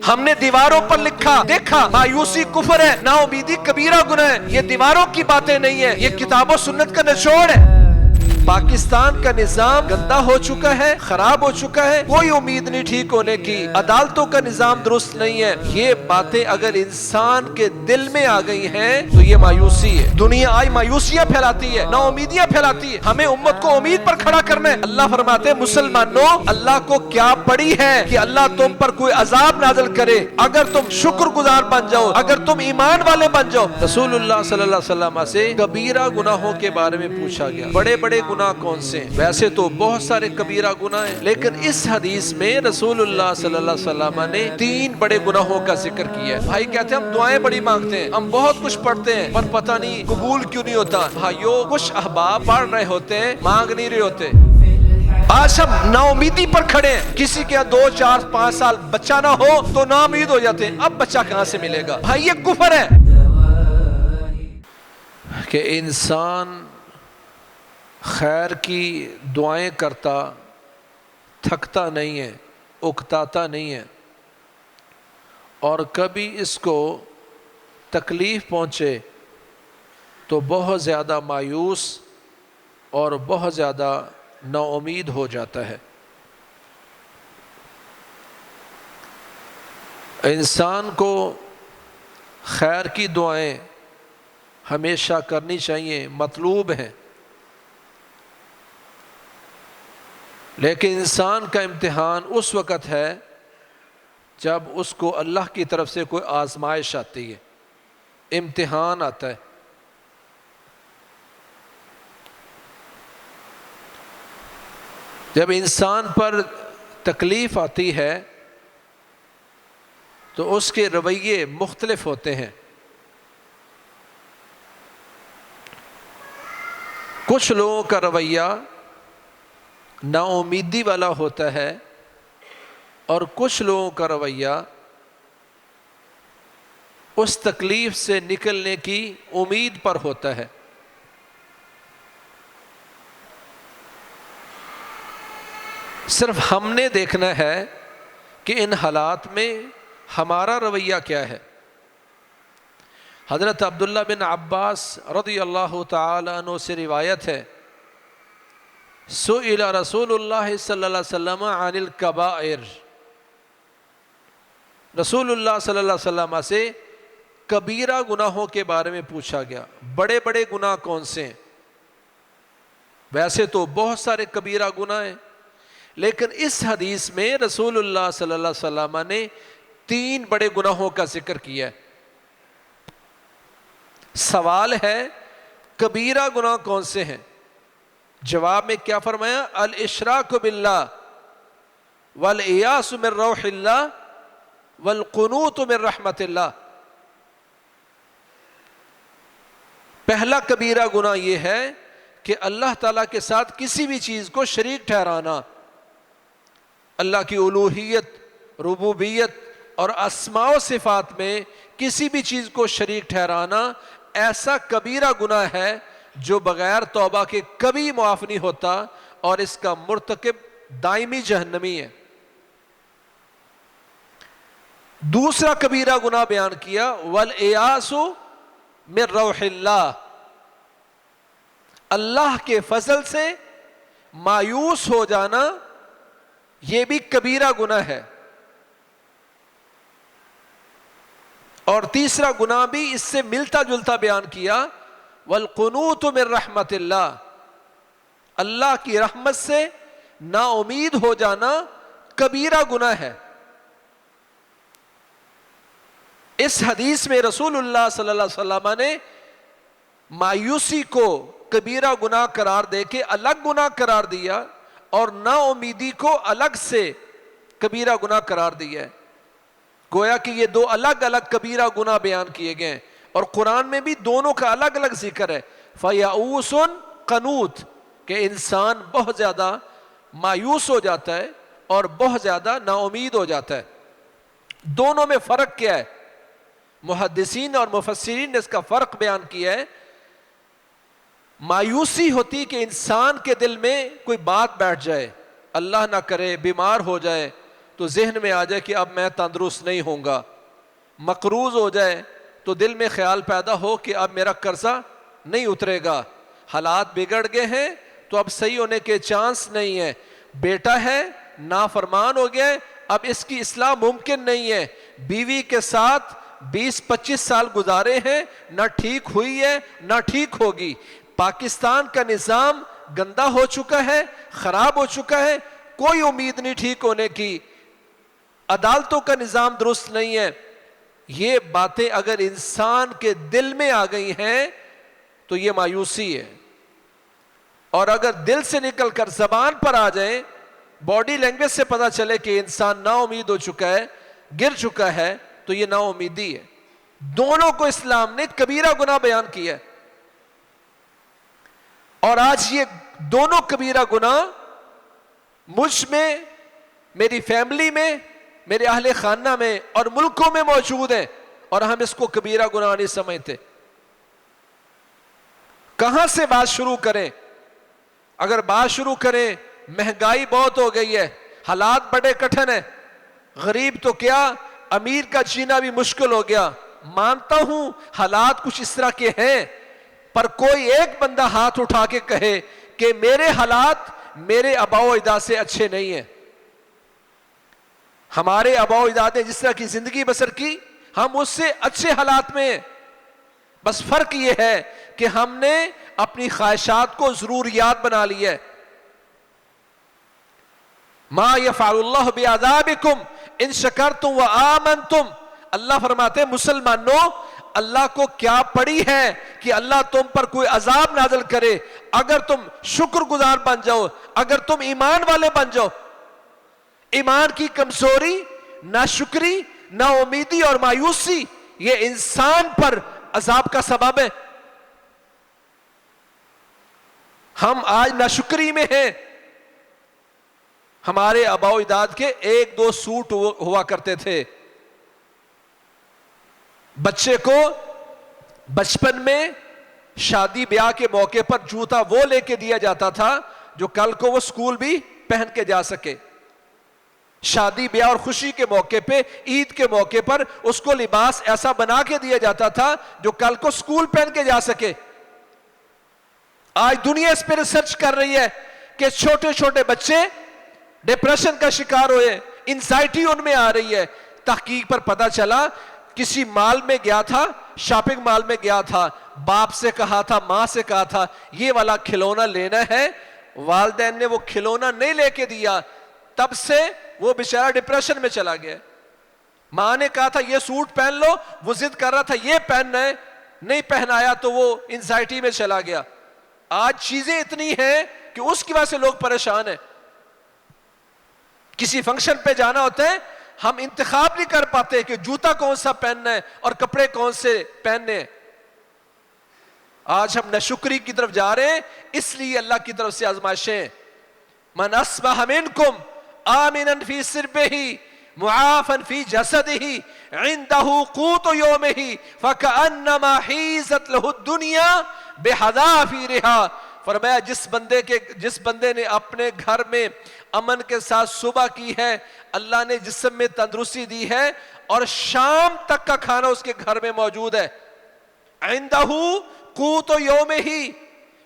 ہم نے دیواروں پر لکھا دیکھا مایوسی کفر ہے، نا امیدی کبیرہ گناہ ہے۔ یہ دیواروں کی باتیں نہیں ہیں، یہ کتاب و سنت کا نچوڑ ہے۔ پاکستان کا نظام گندا ہو چکا ہے، خراب ہو چکا ہے، کوئی امید نہیں ٹھیک ہونے کی، عدالتوں کا نظام درست نہیں ہے۔ یہ باتیں اگر انسان کے دل میں آ گئی ہیں تو یہ مایوسی ہے۔ دنیا آئی مایوسیاں پھیلاتی ہے، نا امیدیاں پھیلاتی ہے۔ ہمیں امت کو امید پر کھڑا کرنا ہے۔ اللہ فرماتے ہیں مسلمانوں اللہ کو کیا پڑی ہے کہ اللہ تم پر کوئی عذاب نازل کرے اگر تم شکر گزار بن جاؤ، اگر تم ایمان والے بن جاؤ۔ رسول اللہ صلی اللہ علیہ وسلم سے کبیرہ گناہوں کے بارے میں پوچھا گیا، بڑے بڑے گناہ کون سے ہیں؟ ویسے تو بہت سارے کبیرہ گناہ ہیں، لیکن اس حدیث میں رسول اللہ صلی اللہ علیہ وسلم نے 3 بڑے گناہوں کا ذکر کیا ہے۔ بھائی کہتے ہیں ہم دعائیں بڑی مانگتے ہیں، ہم بہت کچھ پڑھتے ہیں، پر پتہ نہیں قبول کیوں نہیں ہوتا۔ بھائیو کچھ احباب پڑھ رہے ہوتے ہیں، مانگ نہیں رہے ہوتے۔ آج ہم نا امیدی پر کھڑے ہیں، کسی کے 2 4 5 سال بچہ نہ ہو تو نا امید ہو جاتے ہیں، اب بچہ کہاں سے ملے گا؟ بھائی یہ کفر ہے کہ انسان خیر کی دعائیں کرتا، تھکتا نہیں ہے، اکتاتا نہیں ہے، اور کبھی اس کو تکلیف پہنچے تو بہت زیادہ مایوس اور بہت زیادہ نا امید ہو جاتا ہے۔ انسان کو خیر کی دعائیں ہمیشہ کرنی چاہیے، مطلوب ہیں، لیکن انسان کا امتحان اس وقت ہے جب اس کو اللہ کی طرف سے کوئی آزمائش آتی ہے، امتحان آتا ہے۔ جب انسان پر تکلیف آتی ہے تو اس کے رویے مختلف ہوتے ہیں۔ کچھ لوگوں کا رویہ نا امیدی والا ہوتا ہے اور کچھ لوگوں کا رویہ اس تکلیف سے نکلنے کی امید پر ہوتا ہے۔ صرف ہم نے دیکھنا ہے کہ ان حالات میں ہمارا رویہ کیا ہے۔ حضرت عبداللہ بن عباس رضی اللہ تعالی عنہ سے روایت ہے، سئل رسول اللہ صلی اللہ علیہ وسلم عن الکبائر، رسول اللہ صلی اللہ علیہ وسلم سے کبیرہ گناہوں کے بارے میں پوچھا گیا، بڑے بڑے گناہ کون سے ہیں؟ ویسے تو بہت سارے کبیرہ گناہ ہیں، لیکن اس حدیث میں رسول اللہ صلی اللہ علیہ وسلم نے 3 بڑے گناہوں کا ذکر کیا ہے۔ سوال ہے کبیرہ گناہ کون سے ہیں؟ جواب میں کیا فرمایا؟ الاشراک باللہ والیاس من روح اللہ والقنوط من رحمت اللہ۔ پہلا کبیرہ گناہ یہ ہے کہ اللہ تعالیٰ کے ساتھ کسی بھی چیز کو شریک ٹھہرانا، اللہ کی الوہیت، ربوبیت اور اسماء و صفات میں کسی بھی چیز کو شریک ٹھہرانا ایسا کبیرہ گناہ ہے جو بغیر توبہ کے کبھی معاف نہیں ہوتا، اور اس کا مرتکب دائمی جہنمی ہے۔ دوسرا کبیرہ گناہ بیان کیا والیاس من روح اللہ، اللہ کے فضل سے مایوس ہو جانا، یہ بھی کبیرہ گناہ ہے۔ اور تیسرا گناہ بھی اس سے ملتا جلتا بیان کیا، والقنوط من رحمت اللہ، اللہ کی رحمت سے نا امید ہو جانا کبیرہ گناہ ہے۔ اس حدیث میں رسول اللہ صلی اللہ علیہ وسلم نے مایوسی کو کبیرہ گناہ قرار دے کے الگ گناہ قرار دیا، اور نا امیدی کو الگ سے کبیرہ گناہ قرار دیا ہے۔ گویا کہ یہ 2 الگ الگ کبیرہ گناہ بیان کیے گئے ہیں، اور قرآن میں بھی دونوں کا الگ الگ ذکر ہے۔ فیعوس قنوط، کہ انسان بہت زیادہ مایوس ہو جاتا ہے اور بہت زیادہ نا امید ہو جاتا ہے۔ دونوں میں فرق کیا ہے؟ محدثین اور مفسرین نے اس کا فرق بیان کیا ہے۔ مایوسی ہوتی کہ انسان کے دل میں کوئی بات بیٹھ جائے، اللہ نہ کرے بیمار ہو جائے، تو ذہن میں آ جائے کہ اب میں تندرست نہیں ہوں گا، مقروض ہو جائے تو دل میں خیال پیدا ہو کہ اب میرا قرضہ نہیں اترے گا، حالات بگڑ گئے ہیں تو اب صحیح ہونے کے چانس نہیں ہے، بیٹا ہے نافرمان ہو گیا، اب اس کی اصلاح ممکن نہیں ہے، بیوی کے ساتھ 20-25 سال گزارے ہیں، نہ ٹھیک ہوئی ہے نہ ٹھیک ہوگی، پاکستان کا نظام گندا ہو چکا ہے، خراب ہو چکا ہے، کوئی امید نہیں ٹھیک ہونے کی، عدالتوں کا نظام درست نہیں ہے۔ یہ باتیں اگر انسان کے دل میں آ گئی ہیں تو یہ مایوسی ہے، اور اگر دل سے نکل کر زبان پر آ جائیں، باڈی لینگویج سے پتہ چلے کہ انسان نا امید ہو چکا ہے، گر چکا ہے، تو یہ نا امیدی ہے۔ دونوں کو اسلام نے کبیرہ گناہ بیان کیا ہے، اور آج یہ دونوں کبیرہ گناہ مجھ میں، میری فیملی میں، میرے اہل خانہ میں اور ملکوں میں موجود ہیں، اور ہم اس کو کبیرہ گناہ نہیں سمجھتے۔ کہاں سے بات شروع کریں؟ اگر بات شروع کریں، مہنگائی بہت ہو گئی ہے، حالات بڑے کٹھن ہیں، غریب تو کیا امیر کا جینا بھی مشکل ہو گیا، مانتا ہوں حالات کچھ اس طرح کے ہیں، پر کوئی ایک بندہ ہاتھ اٹھا کے کہے کہ میرے حالات میرے آباء و اجداد سے اچھے نہیں ہیں۔ ہمارے آباء و اجداد نے جس طرح کی زندگی بسر کی، ہم اس سے اچھے حالات میں ہیں، بس فرق یہ ہے کہ ہم نے اپنی خواہشات کو ضروریات بنا لی ہے۔ ما یفعل اللہ بعذابکم ان شکرتم وآمنتم، اللہ فرماتے ہیں مسلمانوں، اللہ کو کیا پڑی ہے کہ اللہ تم پر کوئی عذاب نازل کرے اگر تم شکر گزار بن جاؤ، اگر تم ایمان والے بن جاؤ۔ ایمان کی کمزوری، ناشکری، نا امیدی اور مایوسی یہ انسان پر عذاب کا سبب ہے۔ ہم آج ناشکری میں ہیں۔ ہمارے آباء و اجداد کے 1-2 سوٹ ہوا کرتے تھے، بچے کو بچپن میں شادی بیاہ کے موقع پر جوتا وہ لے کے دیا جاتا تھا جو کل کو وہ سکول بھی پہن کے جا سکے، شادی بیاہ اور خوشی کے موقع پہ، عید کے موقع پر اس کو لباس ایسا بنا کے دیا جاتا تھا جو کل کو سکول پہن کے جا سکے۔ آج دنیا اس پہ ریسرچ کر رہی ہے کہ چھوٹے چھوٹے بچے ڈپریشن کا شکار ہوئے، انزائٹی ان میں آ رہی ہے۔ تحقیق پر پتہ چلا، کسی مال میں گیا تھا، شاپنگ مال میں گیا تھا، باپ سے کہا تھا، ماں سے کہا تھا یہ والا کھلونا لینا ہے، والدین نے وہ کھلونا نہیں لے کے دیا، تب سے وہ بیچارہ ڈپریشن میں چلا گیا۔ ماں نے کہا تھا یہ سوٹ پہن لو، وہ ضد کر رہا تھا یہ پہننا ہے، نہیں پہنایا تو وہ انزائٹی میں چلا گیا۔ آج چیزیں اتنی ہیں کہ اس کی وجہ سے لوگ پریشان ہیں۔ کسی فنکشن پہ جانا ہوتا ہے، ہم انتخاب نہیں کر پاتے کہ جوتا کون سا پہننا ہے اور کپڑے کون سے پہننے ہیں۔ آج ہم ناشکری کی طرف جا رہے ہیں، اس لیے اللہ کی طرف سے آزمائشیں۔ من اصبح منکم آمنا فی سربہ معافا فی جسدہ عنده قوت یومہ فکأنما حیزت لہ الدنیا بحذافیرہا۔ فرمایا جس بندے نے اپنے گھر میں امن کے ساتھ صبح کی ہے، اللہ نے جسم میں تندرستی دی ہے، اور شام تک کا کھانا اس کے گھر میں موجود ہے، عندہ قوت یومہ،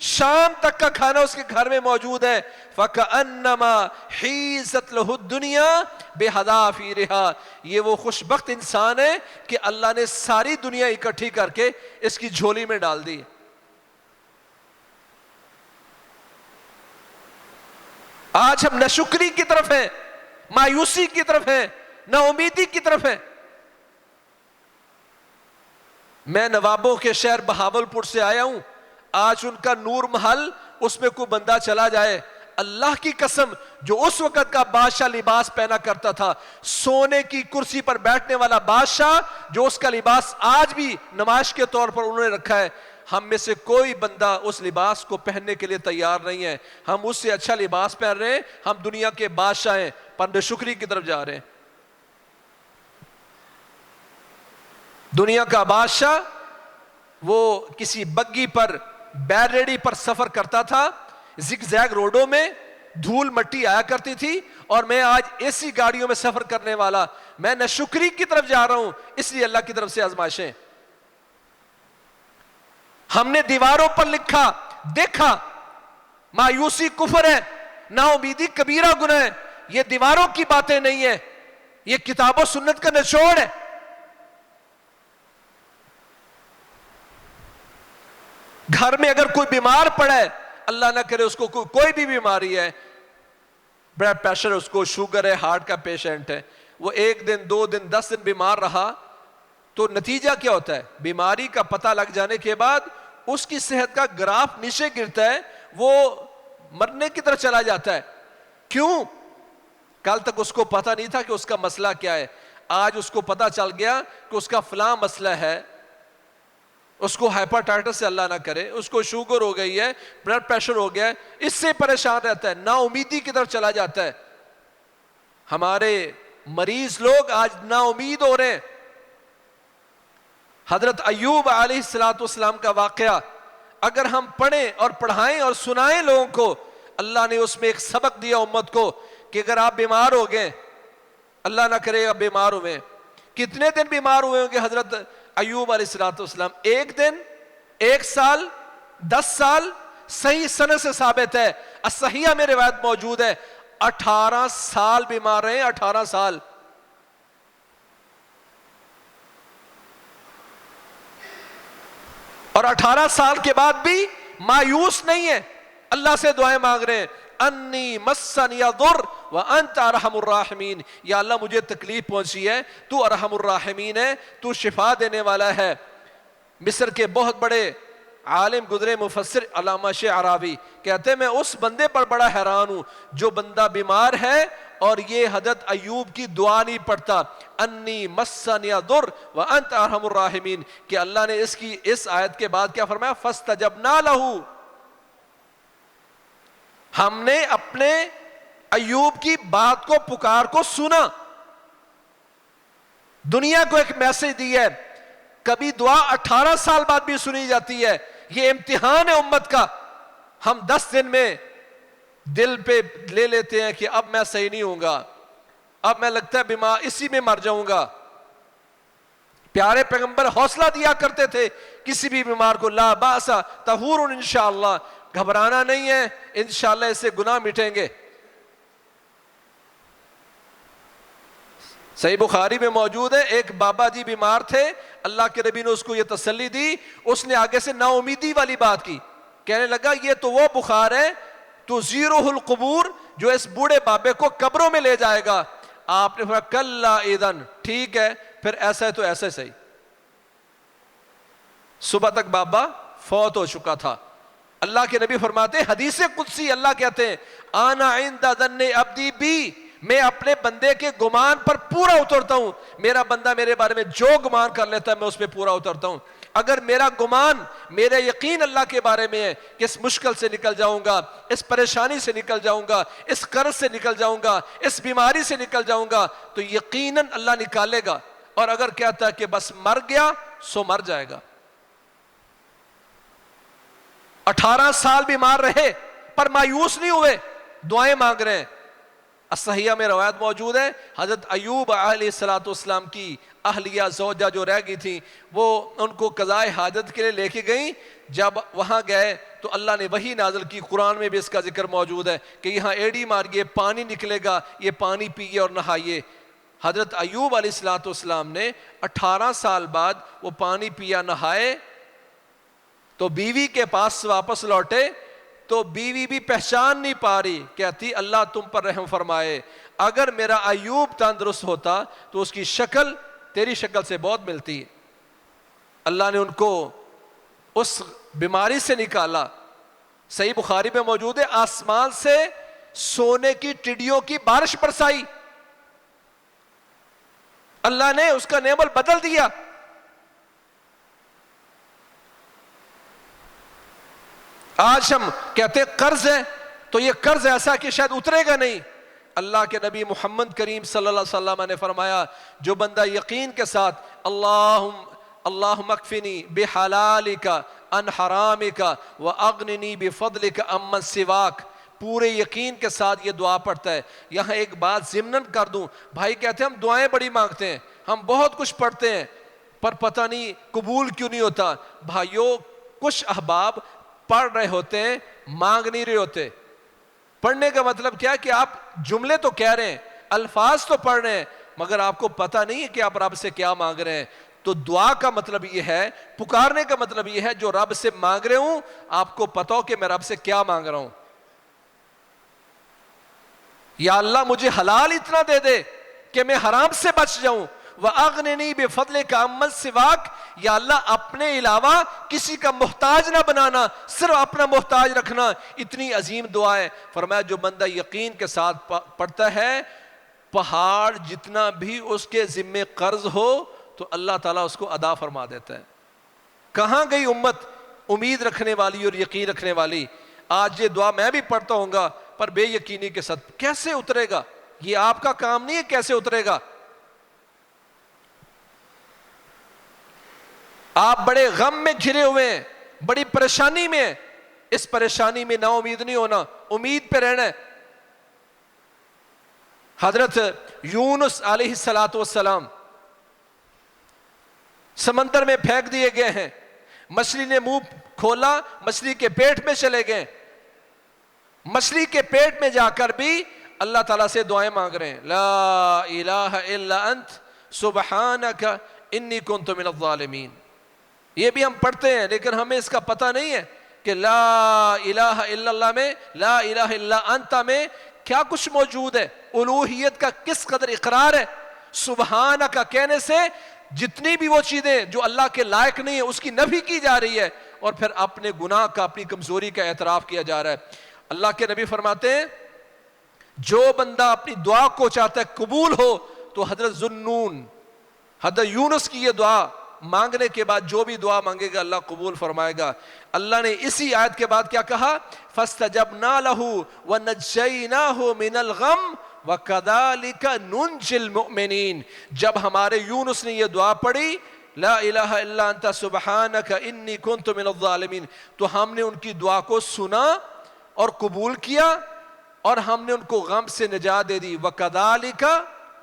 شام تک کا کھانا اس کے گھر میں موجود ہے، فَكَأَنَّمَا حِیزَتْ لَهُ الدُّنْيَا بِحَذَافِیرِہَا۔ یہ وہ خوش بخت انسان ہے کہ اللہ نے ساری دنیا اکٹھی کر کے اس کی جھولی میں ڈال دی۔ آج ہم ناشکری کی طرف ہیں، مایوسی کی طرف ہیں، نا امیدی کی طرف ہیں۔ میں نوابوں کے شہر بہاولپور سے آیا ہوں، آج ان کا نور محل، اس میں کوئی بندہ چلا جائے، اللہ کی قسم جو اس وقت کا بادشاہ لباس پہنا کرتا تھا، سونے کی کرسی پر بیٹھنے والا بادشاہ جو اس کا لباس آج بھی نمائش کے طور پر انہوں نے رکھا ہے، ہم میں سے کوئی بندہ اس لباس کو پہننے کے لیے تیار نہیں ہے۔ ہم اس سے اچھا لباس پہن رہے ہیں، ہم دنیا کے بادشاہ ہیں، پر ناشکری کی طرف جا رہے ہیں۔ دنیا کا بادشاہ وہ کسی بگی پر، بیل ریڈی پر سفر کرتا تھا، زگ زیگ روڈوں میں، دھول مٹی آیا کرتی تھی اور میں آج ایسی گاڑیوں میں سفر کرنے والا، میں ناشکری کی طرف جا رہا ہوں، اس لیے اللہ کی طرف سے آزمائشیں۔ ہم نے دیواروں پر لکھا، دیکھا، مایوسی کفر ہے، نا امیدی کبیرہ گناہ ہے۔ یہ دیواروں کی باتیں نہیں ہیں، یہ کتاب و سنت کا نچوڑ ہے۔ گھر میں اگر کوئی بیمار پڑا ہے، اللہ نہ کرے اس کو کوئی بھی بیماری ہے، بلڈ پریشر، اس کو شوگر ہے، ہارٹ کا پیشنٹ ہے، وہ 1 دن 2 دن 10 دن بیمار رہا تو نتیجہ کیا ہوتا ہے؟ بیماری کا پتہ لگ جانے کے بعد اس کی صحت کا گراف نیچے گرتا ہے، وہ مرنے کی طرف چلا جاتا ہے۔ کیوں؟ کل تک اس کو پتہ نہیں تھا کہ اس کا مسئلہ کیا ہے، آج اس کو پتہ چل گیا کہ اس کا فلاں مسئلہ ہے، اس کو ہائپرٹائٹس سے اللہ نہ کرے، اس کو شوگر ہو گئی ہے، بلڈ پریشر ہو گیا ہے، اس سے پریشان رہتا ہے، نا امیدی کی طرف چلا جاتا ہے۔ ہمارے مریض لوگ آج نا امید ہو رہے ہیں۔ حضرت ایوب علیہ السلام کا واقعہ اگر ہم پڑھیں اور پڑھائیں اور سنائیں لوگوں کو، اللہ نے اس میں ایک سبق دیا امت کو کہ اگر آپ بیمار ہو گئے، اللہ نہ کرے آپ بیمار ہوئے، کتنے دن بیمار ہوئے ہوں گے حضرت ایوب علیہ السلام؟ 1 دن، 1 سال، 10 سال؟ صحیح سند سے ثابت ہے، الصحیحہ میں روایت موجود ہے، 18 سال بیمار رہے، 18 سال۔ اور 18 سال کے بعد بھی مایوس نہیں ہے، اللہ سے دعائیں مانگ رہے ہیں، انی مسنی الضر وانت ارحم الراحمین، یا اللہ مجھے تکلیف پہنچی ہے، تو ارحم الراحمین ہے، تو شفا دینے والا ہے۔ مصر کے بہت بڑے عالم گزرے مفسر علامہ شعراوی کہتے ہیں میں اس بندے پر بڑا حیران ہوں جو بندہ بیمار ہے اور یہ حضرت ایوب کی دعا نہیں پڑھتا، انی مسنی الضر وانت ارحم الراحمین، کہ اللہ نے اس آیت کے بعد کیا فرمایا؟ فاستجبنا لہ، ہم نے اپنے ایوب کی بات کو، پکار کو سنا۔ دنیا کو ایک میسج دی ہے، کبھی دعا 18 سال بعد بھی سنی جاتی ہے، یہ امتحان ہے امت کا۔ ہم 10 دن میں دل پہ لے لیتے ہیں کہ اب میں صحیح نہیں ہوں گا، اب میں لگتا ہے بیمار، اسی میں مر جاؤں گا۔ پیارے پیغمبر حوصلہ دیا کرتے تھے کسی بھی بیمار کو، لا باس طہور انشاءاللہ، گھبرانا نہیں ہے، انشاءاللہ اس سے گناہ مٹیں گے۔ صحیح بخاری میں موجود ہے، ایک بابا جی بیمار تھے، اللہ کے نبی نے اس کو یہ تسلی دی، اس نے آگے سے نا امیدی والی بات کی، کہنے لگا یہ تو وہ بخار ہے تزیرہ القبور، جو اس بوڑھے بابے کو قبروں میں لے جائے گا۔ آپ نے فرمایا کلا اذن، ٹھیک ہے پھر ایسا ہے تو ایسے صحیح۔ صبح تک بابا فوت ہو چکا تھا۔ اللہ کے نبی فرماتے ہیں، حدیث قدسی اللہ کہتے ہیں، آنا عند ظن عبدی بی، میں اپنے بندے کے گمان پر پورا اترتا ہوں، میرا بندہ میرے بارے میں جو گمان کر لیتا ہے میں اس پہ پورا اترتا ہوں۔ اگر میرا گمان، میرا یقین اللہ کے بارے میں ہے کہ اس مشکل سے نکل جاؤں گا، اس پریشانی سے نکل جاؤں گا، اس قرض سے نکل جاؤں گا، اس بیماری سے نکل جاؤں گا، تو یقیناً اللہ نکالے گا۔ اور اگر کہتا ہے کہ بس مر گیا سو مر جائے گا۔ 18 سال بیمار رہے پر مایوس نہیں ہوئے، دعائیں مانگ رہے ہیں۔ الصحیحہ میں روایت موجود ہے، حضرت ایوب علیہ السلام کی اہلیہ زوجہ جو رہ گئی تھی، وہ ان کو قضائے حاجت کے لیے لے کے گئیں۔ جب وہاں گئے تو اللہ نے وحی نازل کی، قرآن میں بھی اس کا ذکر موجود ہے کہ یہاں ایڑی ماریے، پانی نکلے گا، یہ پانی پیئے اور نہائیے۔ حضرت ایوب علیہ السلام نے 18 سال بعد وہ پانی پیا، نہائے، تو بیوی کے پاس واپس لوٹے تو بیوی بھی پہچان نہیں پا رہی، کہتی اللہ تم پر رحم فرمائے، اگر میرا ایوب تندرست ہوتا تو اس کی شکل تیری شکل سے بہت ملتی ہے۔ اللہ نے ان کو اس بیماری سے نکالا۔ صحیح بخاری میں موجود ہے، آسمان سے سونے کی ٹڈیوں کی بارش برسائی، اللہ نے اس کا نعمت بدل دیا۔ آج ہم کہتے قرض ہے تو یہ قرض ایسا کہ شاید اترے گا نہیں۔ اللہ کے نبی محمد کریم صلی اللہ علیہ وسلم نے فرمایا، جو بندہ یقین کے ساتھ اللہم اکفنی بحلالک عن حرامک واغننی بفضلک عمن سواک، پورے یقین کے ساتھ یہ دعا پڑھتا ہے۔ یہاں ایک بات ضمناً کر دوں، بھائی کہتے ہیں ہم دعائیں بڑی مانگتے ہیں، ہم بہت کچھ پڑھتے ہیں، پر پتہ نہیں قبول کیوں نہیں ہوتا۔ بھائیوں، کچھ احباب پڑھ رہے ہوتے ہیں، مانگ نہیں رہے ہوتے۔ پڑھنے کا مطلب کیا ہے کہ آپ جملے تو کہہ رہے ہیں، الفاظ تو پڑھ رہے ہیں، مگر آپ کو پتہ نہیں ہے کہ آپ رب سے کیا مانگ رہے ہیں۔ تو دعا کا مطلب یہ ہے، پکارنے کا مطلب یہ ہے جو رب سے مانگ رہے ہوں آپ کو پتہ ہو کہ میں رب سے کیا مانگ رہا ہوں۔ یا اللہ مجھے حلال اتنا دے دے کہ میں حرام سے بچ جاؤں، وَأَغْنِنِي بِفَضْلِكَ عَمَّن سِوَاكَ، یا اللہ اپنے علاوہ کسی کا محتاج نہ بنانا، صرف اپنا محتاج رکھنا۔ اتنی عظیم دعا ہے۔ فرمایا جو بندہ یقین کے ساتھ پڑھتا ہے، پہاڑ جتنا بھی اس کے ذمے قرض ہو تو اللہ تعالیٰ اس کو ادا فرما دیتا ہے۔ کہاں گئی امت امید رکھنے والی اور یقین رکھنے والی؟ آج یہ دعا میں بھی پڑھتا ہوں گا پر بے یقینی کے ساتھ، کیسے اترے گا؟ یہ آپ کا کام نہیں ہے، کیسے اترے گا؟ آپ بڑے غم میں گھرے ہوئے ہیں، بڑی پریشانی میں ہیں، اس پریشانی میں نا امید نہیں ہونا، امید پہ رہنا ہے۔ حضرت یونس علیہ السلام سمندر میں پھینک دیے گئے ہیں، مچھلی نے منہ کھولا، مچھلی کے پیٹ میں چلے گئے، مچھلی کے پیٹ میں جا کر بھی اللہ تعالیٰ سے دعائیں مانگ رہے ہیں، لا الہ الا انت سبحانک انی کنت من الظالمین۔ یہ بھی ہم پڑھتے ہیں لیکن ہمیں اس کا پتہ نہیں ہے کہ لا الہ الا اللہ میں، لا الہ الا انت میں کیا کچھ موجود ہے، الوہیت کا کس قدر اقرار ہے۔ سبحانک کہنے سے جتنی بھی وہ چیزیں جو اللہ کے لائق نہیں ہے اس کی نفی کی جا رہی ہے، اور پھر اپنے گناہ کا، اپنی کمزوری کا اعتراف کیا جا رہا ہے۔ اللہ کے نبی فرماتے ہیں جو بندہ اپنی دعا کو چاہتا ہے قبول ہو تو حضرت ذوالنون، حضرت یونس کی یہ دعا مانگنے کے بعد جو بھی دعا مانگے گا اللہ قبول فرمائے گا۔ اللہ نے اسی آیت کے بعد کیا کہا؟ فَاسْتَجَبْنَا لَهُ وَنَجَّيْنَاهُ مِنَ الْغَمِّ وَكَذَلِكَ نُنْجِي الْمُؤْمِنِينَ۔ جب ہمارے یونس نے یہ دعا پڑھی لا الہ الا انت سبحانک انی کنت من الظالمین، تو ہم نے ان کی دعا کو سنا اور قبول کیا اور ہم نے ان کو غم سے نجات دے دی۔ وَكَذَلِكَ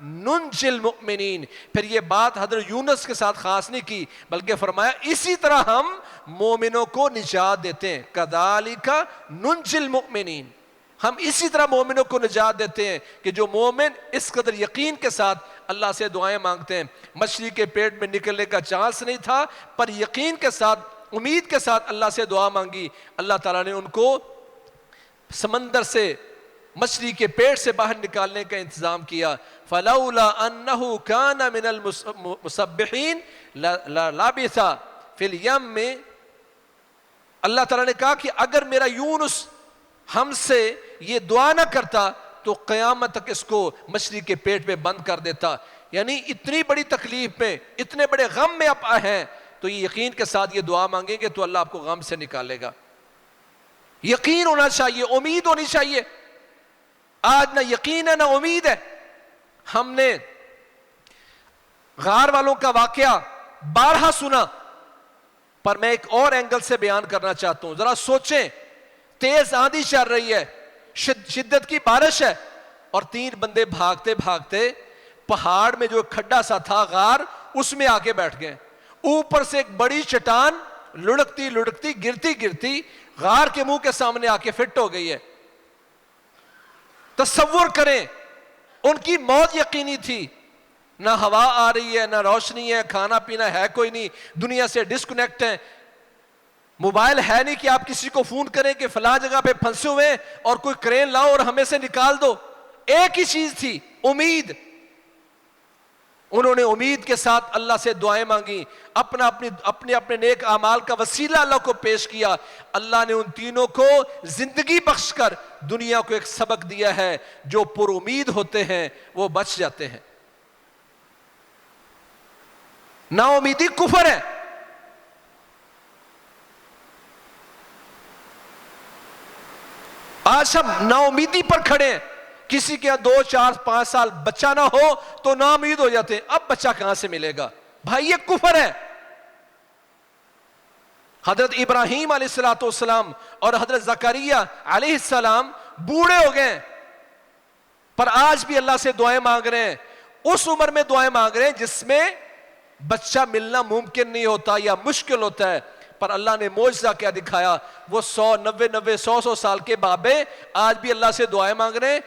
نُنْجِي الْمُؤْمِنِينَ۔ پھر یہ بات حضرت یونس کے ساتھ خاص نہیں کی بلکہ فرمایا اسی طرح ہم مومنوں کو نجات دیتے ہیں۔ كَذَلِكَ نُنْجِي الْمُؤْمِنِينَ، ہم اسی طرح مومنوں کو نجات دیتے ہیں کہ جو مومن اس قدر یقین کے ساتھ اللہ سے دعائیں مانگتے ہیں۔ مچھلی کے پیٹ میں نکلنے کا چانس نہیں تھا پر یقین کے ساتھ، امید کے ساتھ اللہ سے دعا مانگی، اللہ تعالیٰ نے ان کو سمندر سے، مچھلی کے پیٹ سے باہر نکالنے کا انتظام کیا۔ فَلَوْلَا أَنَّهُ كَانَ مِنَ الْمُسَبِّحِينَ لَلَبِثَ فِي الْيَمِّ۔ اللہ تعالیٰ نے کہا کہ اگر میرا یونس ہم سے یہ دعا نہ کرتا تو قیامت تک اس کو مچھلی کے پیٹ میں بند کر دیتا۔ یعنی اتنی بڑی تکلیف میں، اتنے بڑے غم میں آپ آئے ہیں تو یہ یقین کے ساتھ یہ دعا مانگیں گے تو اللہ آپ کو غم سے نکالے گا۔ یقین ہونا چاہیے، امید ہونی چاہیے۔ آج نہ یقین ہے نہ امید ہے۔ ہم نے غار والوں کا واقعہ بارہا سنا پر میں ایک اور اینگل سے بیان کرنا چاہتا ہوں۔ ذرا سوچیں، تیز آندھی چل رہی ہے، شدت کی بارش ہے اور تین بندے بھاگتے بھاگتے پہاڑ میں جو کھڈا سا تھا غار اس میں آ کے بیٹھ گئے۔ اوپر سے ایک بڑی چٹان لڑکتی لڑکتی گرتی گرتی غار کے منہ کے سامنے آ کے فٹ ہو گئی ہے۔ تصور کریں، ان کی موت یقینی تھی، نہ ہوا آ رہی ہے، نہ روشنی ہے، کھانا پینا ہے کوئی نہیں، دنیا سے ڈسکنیکٹ ہیں، موبائل ہے نہیں کہ آپ کسی کو فون کریں کہ فلاں جگہ پہ پھنسے ہوئے ہیں اور کوئی کرین لاؤ اور ہمیں سے نکال دو۔ ایک ہی چیز تھی، امید۔ انہوں نے امید کے ساتھ اللہ سے دعائیں مانگی، اپنے نیک اعمال کا وسیلہ اللہ کو پیش کیا۔ اللہ نے ان تینوں کو زندگی بخش کر دنیا کو ایک سبق دیا ہے، جو پر امید ہوتے ہیں وہ بچ جاتے ہیں۔ نا امیدی کفر ہے۔ آج ہم نا امیدی پر کھڑے ہیں، کسی کے 2 4 5 سال بچہ نہ ہو تو نا امید ہو جاتے ہیں، اب بچہ کہاں سے ملے گا؟ بھائی یہ کفر ہے۔ حضرت ابراہیم علیہ السلام اور حضرت زکریا علیہ السلام بوڑھے ہو گئے پر آج بھی اللہ سے دعائیں مانگ رہے ہیں. اس عمر میں دعائیں مانگ رہے ہیں جس میں بچہ ملنا ممکن نہیں ہوتا یا مشکل ہوتا ہے, پر اللہ نے معجزہ کیا دکھایا. وہ 100 سال کے بابے آج بھی اللہ سے دعائیں مانگ رہے ہیں,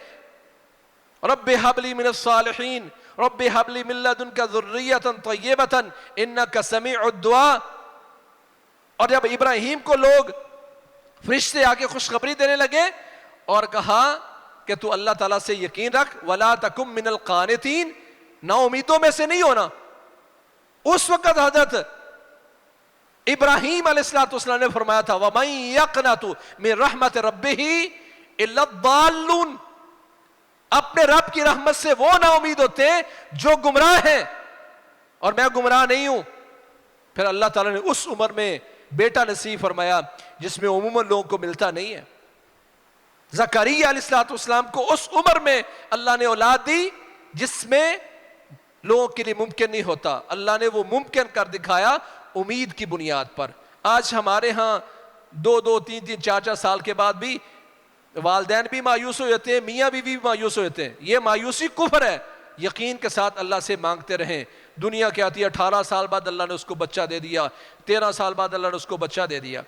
رب ہب لی من الصالحین, رب ہب لی من لدنک ذریۃ طیبۃ انک سمیع الدعاء. اور جب ابراہیم کو لوگ فرشتے آ کے خوشخبری دینے لگے اور کہا کہ تو اللہ تعالیٰ سے یقین رکھ, ولا تکن من القانتین, نا امیدوں میں سے نہیں ہونا. اس وقت حضرت ابراہیم علیہ السلام نے فرمایا تھا وَمَن يَقْنَطُ مِن رَحْمَةِ رَبِّهِ إِلَّا الضَّالُّونَ, اپنے رب کی رحمت سے وہ نا امید ہوتے ہیں جو گمراہ ہیں, اور میں گمراہ نہیں ہوں. پھر اللہ تعالیٰ نے اس عمر میں بیٹا نصیب فرمایا جس میں عموماً لوگوں کو ملتا نہیں ہے. زکریا علیہ السلام کو اس عمر میں اللہ نے اولاد دی جس میں لوگوں کے لیے ممکن نہیں ہوتا. اللہ نے وہ ممکن کر دکھایا امید کی بنیاد پر. آج ہمارے ہاں 2 3 4 سال کے بعد بھی والدین بھی مایوس ہو جاتے ہیں, میاں بیوی بھی مایوس ہو جاتے ہیں. یہ مایوسی کفر ہے. یقین کے ساتھ اللہ سے مانگتے رہیں. دنیا کیا آتی ہے 18 سال بعد اللہ نے اس کو بچہ دے دیا, 13 سال بعد اللہ نے اس کو بچہ دے دیا.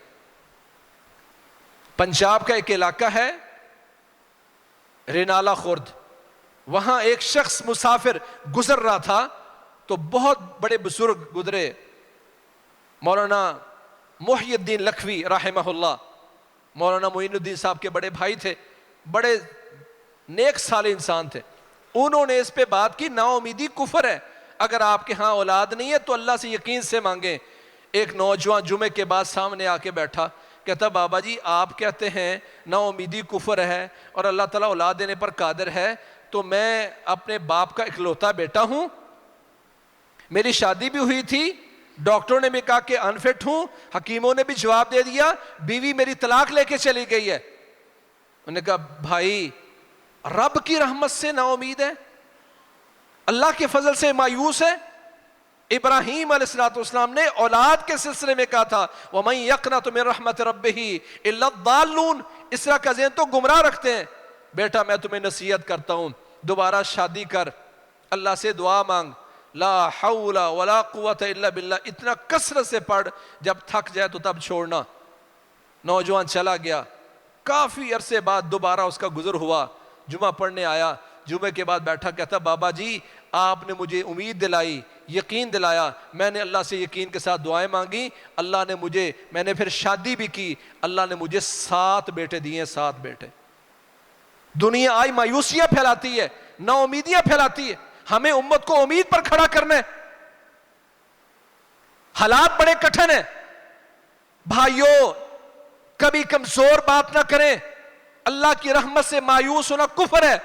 پنجاب کا ایک علاقہ ہے رینالا خورد, وہاں ایک شخص مسافر گزر رہا تھا تو بہت بڑے بزرگ گزرے, مولانا محی الدین لکھوی رحمہ اللہ. مولانا معین الدین صاحب کے بڑے بھائی تھے, بڑے نیک صالح انسان تھے. انہوں نے اس پہ بات کی نا امیدی کفر ہے, اگر آپ کے ہاں اولاد نہیں ہے تو اللہ سے یقین سے مانگیں. ایک نوجوان جمعے کے بعد سامنے آ کے بیٹھا, کہتا بابا جی آپ کہتے ہیں نا امیدی کفر ہے اور اللہ تعالیٰ اولاد دینے پر قادر ہے, تو میں اپنے باپ کا اکلوتا بیٹا ہوں, میری شادی بھی ہوئی تھی, ڈاکٹروں نے بھی کہا کہ انفٹ ہوں, حکیموں نے بھی جواب دے دیا, بیوی میری طلاق لے کے چلی گئی ہے. انہوں نے کہا بھائی رب کی رحمت سے نا امید ہے, اللہ کے فضل سے مایوس ہے. ابراہیم علیہ السلام نے اولاد کے سلسلے میں کہا تھا وَمَن يَقْنَطُ مِن رَحْمَةِ رَبِّهِ إِلَّا الضَّالُّونَ. اس طرح کا ذہن تو گمراہ رکھتے ہیں. بیٹا میں تمہیں نصیحت کرتا ہوں, دوبارہ شادی کر, اللہ سے دعا مانگ, لا حول ولا قوت الا باللہ اتنا کثرت سے پڑھ, جب تھک جائے تو تب چھوڑنا. نوجوان چلا گیا. کافی عرصے بعد دوبارہ اس کا گزر ہوا, جمعہ پڑھنے آیا, جمعے کے بعد بیٹھا, کہتا بابا جی آپ نے مجھے امید دلائی, یقین دلایا, میں نے اللہ سے یقین کے ساتھ دعائیں مانگی, اللہ نے مجھے, میں نے پھر شادی بھی کی, اللہ نے مجھے 7 بیٹے دیے, 7 بیٹے. دنیا آئی مایوسیاں پھیلاتی ہے, نا امیدیاں پھیلاتی ہے. ہمیں امت کو امید پر کھڑا کرنا ہے. حالات بڑے کٹھن ہیں بھائیوں, کبھی کمزور بات نہ کریں. اللہ کی رحمت سے مایوس ہونا کفر ہے.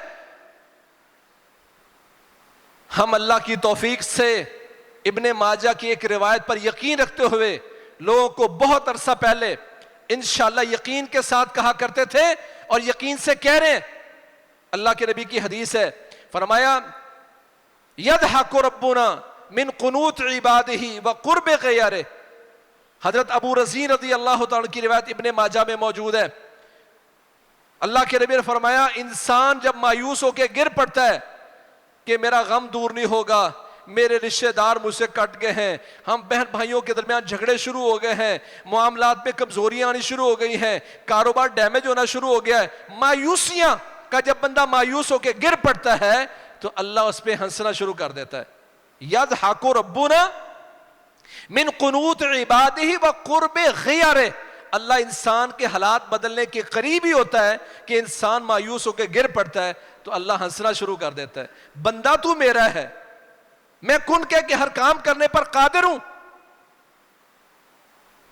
ہم اللہ کی توفیق سے ابن ماجہ کی ایک روایت پر یقین رکھتے ہوئے لوگوں کو بہت عرصہ پہلے انشاءاللہ یقین کے ساتھ کہا کرتے تھے, اور یقین سے کہہ رہے ہیں. اللہ کے نبی کی حدیث ہے, فرمایا یضحک ربنا من قنوت عبادہ وقرب غیرہ. حضرت ابو رزین رضی اللہ تعالیٰ کی روایت ابن ماجہ میں موجود ہے. اللہ کے نبی نے فرمایا انسان جب مایوس ہو کے گر پڑتا ہے کہ میرا غم دور نہیں ہوگا, میرے رشتہ دار مجھ سے کٹ گئے ہیں, ہم بہن بھائیوں کے درمیان جھگڑے شروع ہو گئے ہیں, معاملات میں کمزوریاں آنی شروع ہو گئی ہیں, کاروبار ڈیمیج ہونا شروع ہو گیا ہے. مایوسیاں کا جب بندہ مایوس ہو کے گر پڑتا ہے تو اللہ اس پہ ہنسنا شروع کر دیتا ہے. یضحک ربنا من قنوت عبادہ وقرب غیرہ. اللہ انسان کے حالات بدلنے کے قریب ہی ہوتا ہے کہ انسان مایوس ہو کے گر پڑتا ہے تو اللہ ہنسنا شروع کر دیتا ہے. بندہ تو میرا ہے, میں کن کہہ کے ہر کام کرنے پر قادر ہوں,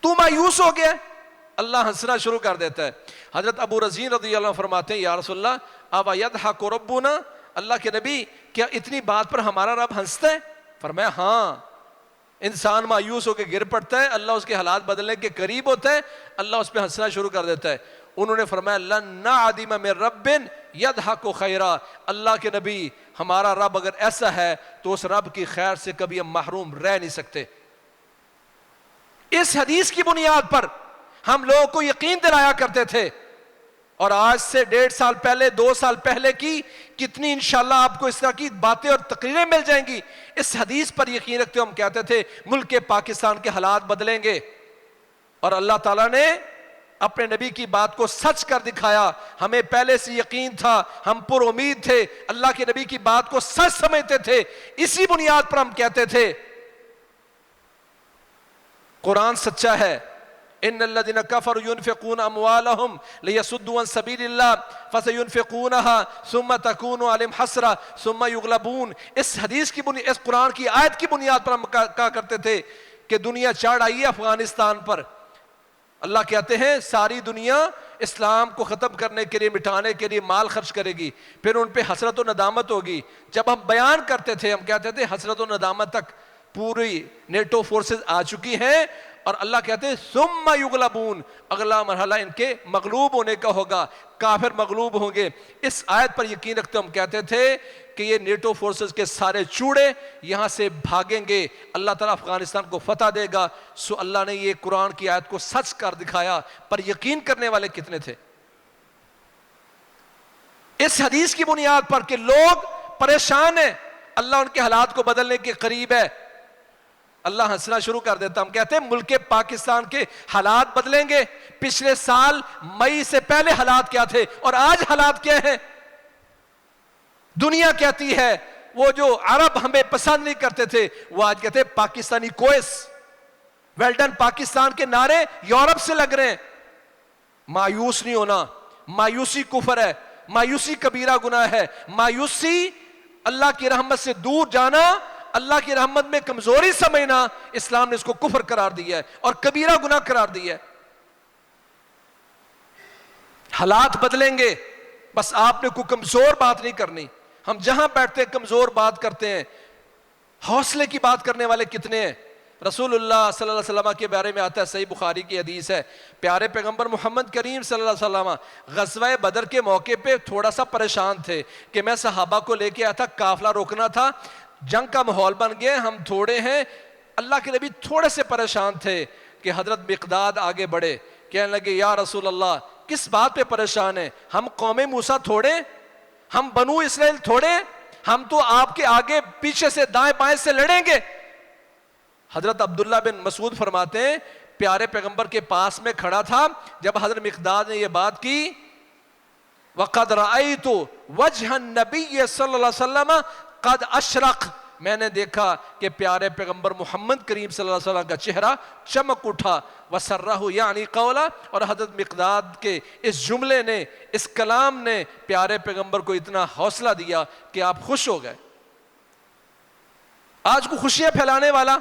تو مایوس ہو گیا, اللہ ہنسنا شروع کر دیتا ہے. حضرت ابو رزین رضی اللہ عنہ فرماتے ہیں یا رسول اللہ اوا یضحک ربنا, اللہ کے نبی کیا اتنی بات پر ہمارا رب ہنستا ہے؟ فرمایا ہاں, انسان مایوس ہو کے گر پڑتا ہے, اللہ اس کے حالات بدلنے کے قریب ہوتا ہے, اللہ اس پہ ہنسنا شروع کر دیتا ہے. انہوں نے فرمایا لن نعدم من رب یضحک خیرا, اللہ کے نبی ہمارا رب اگر ایسا ہے تو اس رب کی خیر سے کبھی ہم محروم رہ نہیں سکتے. اس حدیث کی بنیاد پر ہم لوگوں کو یقین دلایا کرتے تھے اور آج سے 1.5 سال پہلے 2 سال پہلے کی کتنی انشاءاللہ آپ کو اس طرح کی باتیں اور تقریریں مل جائیں گی. اس حدیث پر یقین رکھتے ہوئے ہم کہتے تھے ملک پاکستان کے حالات بدلیں گے, اور اللہ تعالیٰ نے اپنے نبی کی بات کو سچ کر دکھایا. ہمیں پہلے سے یقین تھا, ہم پر امید تھے, اللہ کے نبی کی بات کو سچ سمجھتے تھے. اسی بنیاد پر ہم کہتے تھے قرآن سچا ہے. ان الذين كفروا ينفقون اموالهم ليصدوا عن سبيل الله فسينفقونها ثم تكون عليهم حسرة ثم يغلبون. اس حدیث کی اس قرآن کی آیت کی بنیاد پر ہم کہا کرتے تھے کہ دنیا چڑھ آئی ہے افغانستان پر. اللہ کہتے ہیں ساری دنیا اسلام کو ختم کرنے کے لیے, مٹانے کے لیے مال خرچ کرے گی, پھر ان پہ حسرت و ندامت ہوگی. جب ہم بیان کرتے تھے ہم کہتے تھے حسرت و ندامت تک پوری نیٹو فورسز آ چکی ہیں, اور اللہ کہتے ہیں ثم یغلبون, اگلا مرحلہ ان کے مغلوب ہونے کا ہوگا, کافر مغلوب ہوں گے. اس آیت پر یقین رکھتے ہم کہتے تھے کہ یہ نیٹو فورسز کے سارے چوڑے یہاں سے بھاگیں گے, اللہ تعالیٰ افغانستان کو فتح دے گا. سو اللہ نے یہ قرآن کی آیت کو سچ کر دکھایا, پر یقین کرنے والے کتنے تھے اس حدیث کی بنیاد پر کہ لوگ پریشان ہیں, اللہ ان کے حالات کو بدلنے کے قریب ہے. اللہ ہنسنا شروع کر دیتا. ہم کہتے ہیں ملک پاکستان کے حالات بدلیں گے. پچھلے سال مئی سے پہلے حالات کیا تھے اور آج حالات کیا ہیں؟ دنیا کہتی ہے وہ جو عرب ہمیں پسند نہیں کرتے تھے وہ آج کہتے ہیں پاکستانی کوئس, ویلڈن پاکستان کے نعرے یورپ سے لگ رہے ہیں. مایوس نہیں ہونا, مایوسی کفر ہے, مایوسی کبیرہ گناہ ہے. مایوسی اللہ کی رحمت سے دور جانا, اللہ کی رحمت میں کمزوری سمجھنا, اسلام نے اس کو کفر قرار دیا ہے اور کبیرہ گناہ قرار دیا ہے. حالات بدلیں گے, بس آپ نے کوئی کمزور بات نہیں کرنی. ہم جہاں بیٹھتے ہیں کمزور بات کرتے ہیں. حوصلے کی بات کرنے والے کتنے ہیں؟ رسول اللہ صلی اللہ علیہ وسلم کے بارے میں آتا ہے, صحیح بخاری کی حدیث ہے, پیارے پیغمبر محمد کریم صلی اللہ علیہ وسلم غزوہ بدر کے موقع پہ تھوڑا سا پریشان تھے کہ میں صحابہ کو لے کے آیا تھا, قافلہ روکنا تھا, جنگ کا ماحول بن گیا, ہم تھوڑے ہیں. اللہ کے نبی تھوڑے سے پریشان تھے کہ حضرت مقداد آگے بڑھے, کہنے لگے یا رسول اللہ کس بات پہ پریشان ہیں؟ ہم قوم موسیٰ تھوڑے, ہم بنو اسرائیل تھوڑے, ہم تو آپ کے آگے پیچھے سے دائیں بائیں سے لڑیں گے. حضرت عبداللہ بن مسعود فرماتے ہیں پیارے پیغمبر کے پاس میں کھڑا تھا جب حضرت مقداد نے یہ بات کی, وَقَدْ رَأَيْتُ وَجْهَ النَّبِيِّ صلی اللہ علیہ وسلم قد اشرق, میں نے دیکھا کہ پیارے پیغمبر محمد کریم صلی اللہ علیہ وسلم کا چہرہ چمک اٹھا. وَسَرَّهُ یعنی قولا, اور حضرت مقداد کے اس جملے نے, اس کلام نے پیارے پیغمبر کو اتنا حوصلہ دیا کہ آپ خوش ہو گئے. آج کو خوشیاں پھیلانے والا,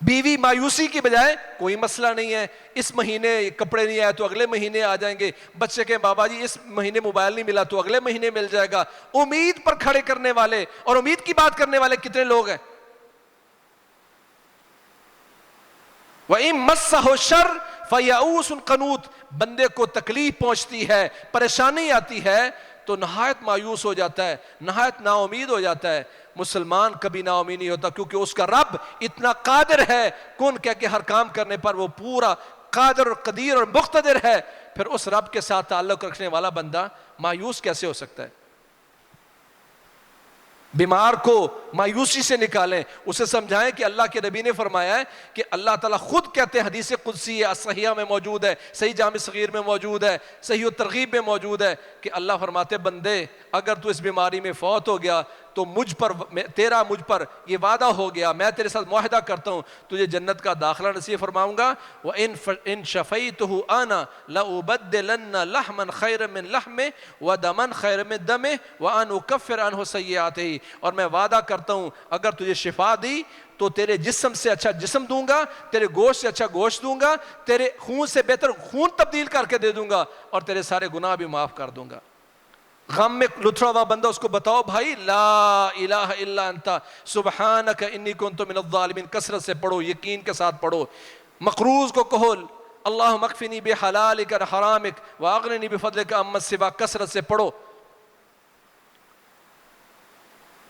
بیوی مایوسی کی بجائے کوئی مسئلہ نہیں ہے, اس مہینے کپڑے نہیں آئے تو اگلے مہینے آ جائیں گے, بچے کے بابا جی اس مہینے موبائل نہیں ملا تو اگلے مہینے مل جائے گا. امید پر کھڑے کرنے والے اور امید کی بات کرنے والے کتنے لوگ ہیں؟ وَإِن مَسَّهُ الشَّرُّ فَيَئُوسٌ قَنُوطٌ, بندے کو تکلیف پہنچتی ہے, پریشانی آتی ہے تو نہایت مایوس ہو جاتا ہے, نہایت نا امید ہو جاتا ہے. مسلمان کبھی نا امید نہیں ہوتا کیونکہ اس کا رب اتنا قادر ہے, کن کہہ کے ہر کام کرنے پر وہ پورا قادر اور قدیر اور مقتدر ہے. پھر اس رب کے ساتھ تعلق رکھنے والا بندہ مایوس کیسے ہو سکتا ہے؟ بیمار کو مایوسی سے نکالیں, اسے سمجھائیں کہ اللہ کے نبی نے فرمایا ہے کہ اللہ تعالیٰ خود کہتے ہیں, حدیث قدسی ہے, صحیحہ میں موجود ہے, صحیح جامع صغیر میں موجود ہے, صحیح الترغیب میں موجود ہے کہ اللہ فرماتے بندے اگر تو اس بیماری میں فوت ہو گیا تو مجھ پر, تیرا مجھ پر یہ وعدہ ہو گیا, میں تیرے ساتھ معاہدہ کرتا ہوں تجھے جنت کا داخلہ نصیب فرماؤں گا. وَإِن شَفَيْتُهُ أَنَا لَأُبَدِّلَنَّ لَحْمًا خَيْرًا مِّن لَحْمِهِ وَدَمًا خَيْرًا مِّن دَمِهِ وَأَنْ أُكَفِّرَ عَنْهُ سَيِّئَاتِهِ, اور میں وعدہ کرتا ہوں اگر تجھے شفا دی تو تیرے جسم سے اچھا جسم دوں گا, تیرے گوشت سے اچھا گوشت دوں گا, تیرے خون سے بہتر خون تبدیل کر کے دے دوں گا, اور تیرے سارے گناہ بھی معاف کر دوں گا. غم میں لتھڑا ہوا بندہ اس کو بتاؤ بھائی لا الہ الا انت سبحانک انی کنت من الظالمین, کثرت سے پڑھو, یقین کے ساتھ پڑھو. مقروض کو کہو اللہم اکفنی بحلالک عن حرامک واغننی بفضلک عمن سواک, کثرت سے پڑھو.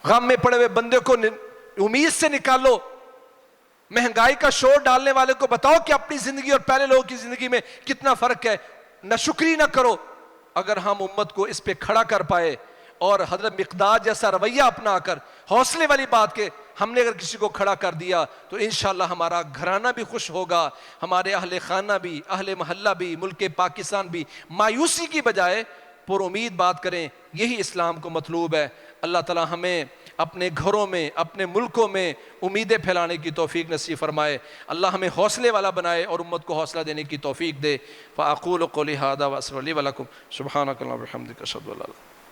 غم میں پڑے ہوئے بندے کو امید سے نکالو. مہنگائی کا شور ڈالنے والے کو بتاؤ کہ اپنی زندگی اور پہلے لوگوں کی زندگی میں کتنا فرق ہے. ناشکری نہ کرو. اگر ہم امت کو اس پہ کھڑا کر پائے اور حضرت مقداد جیسا رویہ اپنا کر حوصلے والی بات کہ ہم نے اگر کسی کو کھڑا کر دیا تو انشاءاللہ ہمارا گھرانہ بھی خوش ہوگا, ہمارے اہل خانہ بھی, اہل محلہ بھی, ملک پاکستان بھی مایوسی کی بجائے پر امید بات کریں. یہی اسلام کو مطلوب ہے. اللہ تعالی ہمیں اپنے گھروں میں, اپنے ملکوں میں امیدیں پھیلانے کی توفیق نصیب فرمائے. اللہ ہمیں حوصلے والا بنائے اور امت کو حوصلہ دینے کی توفیق دے. فاقول قولی ھذا واستغفر لی ولکم سبحانک اللہم وبحمدک اشہد ان لا الہ الا انت